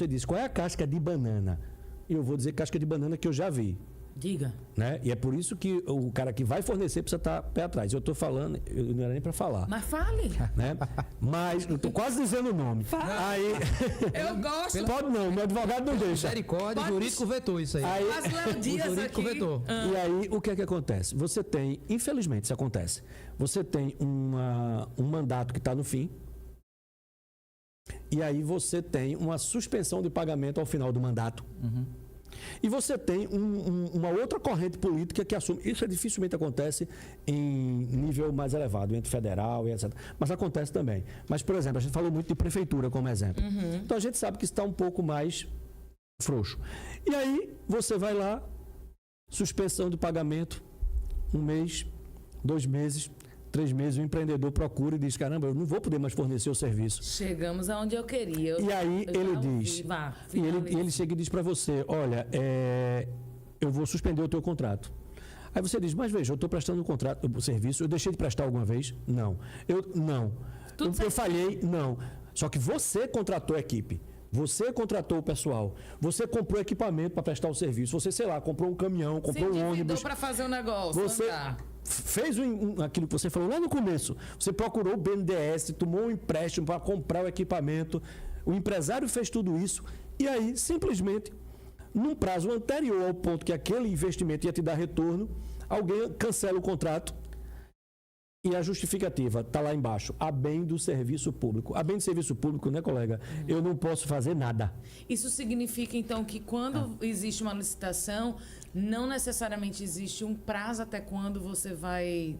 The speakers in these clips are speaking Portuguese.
você disse, qual é a casca de banana? E eu vou dizer casca de banana que eu já vi. Diga. Né? E é por isso que o cara que vai fornecer precisa estar pé atrás. Eu estou falando, eu não era nem para falar. Mas fale. Né? Mas eu estou quase dizendo o nome. Aí, Eu gosto. pode não, meu advogado não deixa. Misericórdia, o jurídico vetou isso aí. Mas Léo Dias O jurídico aqui. vetou. E aí, o que é que acontece? Você tem, infelizmente isso acontece, você tem um mandato que está no fim, e aí você tem uma suspensão de pagamento ao final do mandato. E você tem uma outra corrente política que assume. Isso dificilmente acontece em nível mais elevado, entre federal e etc. Mas acontece também. Mas, por exemplo, a gente falou muito de prefeitura como exemplo. Então a gente sabe que está um pouco mais frouxo. E aí você vai lá, suspensão de pagamento, 1 mês, 2 meses, 3 meses, o empreendedor procura e diz, caramba, eu não vou poder mais fornecer o serviço. Chegamos aonde eu queria. E aí ele diz, e ele chega e diz para você, olha, eu vou suspender o teu contrato. Aí você diz, mas veja, eu estou prestando o serviço, eu deixei de prestar alguma vez? Não. Eu falhei? Não. Só que você contratou a equipe. Você contratou o pessoal, você comprou equipamento para prestar o serviço, você, sei lá, comprou um caminhão, comprou um ônibus. Para fazer um negócio, você fez aquilo que você falou lá no começo. Você procurou o BNDES, tomou um empréstimo para comprar o equipamento, o empresário fez tudo isso e aí, simplesmente, num prazo anterior ao ponto que aquele investimento ia te dar retorno, alguém cancela o contrato. E a justificativa está lá embaixo, a bem do serviço público. A bem do serviço público, né, colega? Eu não posso fazer nada. Isso significa, então, que quando existe uma licitação, não necessariamente existe um prazo até quando você vai...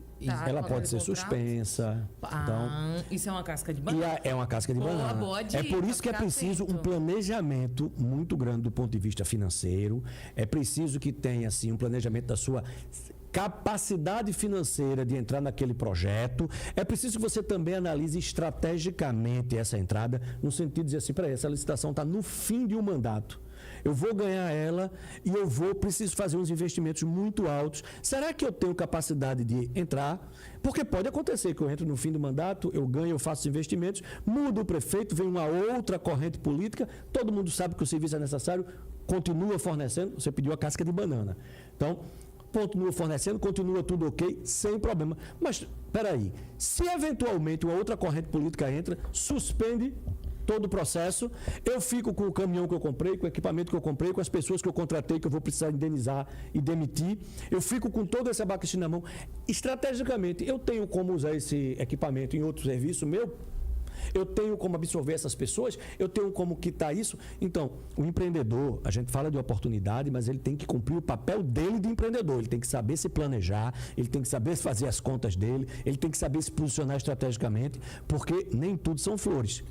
Ela pode ser suspensa. Então, isso é uma casca de banana. É uma casca de banana. Boa dica, é por isso que é preciso um planejamento muito grande do ponto de vista financeiro. É preciso que tenha, assim, um planejamento da sua capacidade financeira de entrar naquele projeto. É preciso que você também analise estrategicamente essa entrada, no sentido de dizer assim, peraí, essa licitação está no fim de um mandato. Eu vou ganhar ela e preciso fazer uns investimentos muito altos. Será que eu tenho capacidade de entrar? Porque pode acontecer que eu entre no fim do mandato, eu ganho, eu faço investimentos, muda o prefeito, vem uma outra corrente política, todo mundo sabe que o serviço é necessário, continua fornecendo, você pediu a casca de banana. Então, continua fornecendo, continua tudo ok, sem problema. Mas, peraí, se eventualmente uma outra corrente política entra, suspende todo o processo, eu fico com o caminhão que eu comprei, com o equipamento que eu comprei, com as pessoas que eu contratei, que eu vou precisar indenizar e demitir, eu fico com todo esse abacaxi na mão. Estrategicamente, eu tenho como usar esse equipamento em outro serviço meu? Eu tenho como absorver essas pessoas? Eu tenho como quitar isso? Então, o empreendedor, a gente fala de oportunidade, mas ele tem que cumprir o papel dele de empreendedor. Ele tem que saber se planejar, ele tem que saber fazer as contas dele, ele tem que saber se posicionar estrategicamente, porque nem tudo são flores.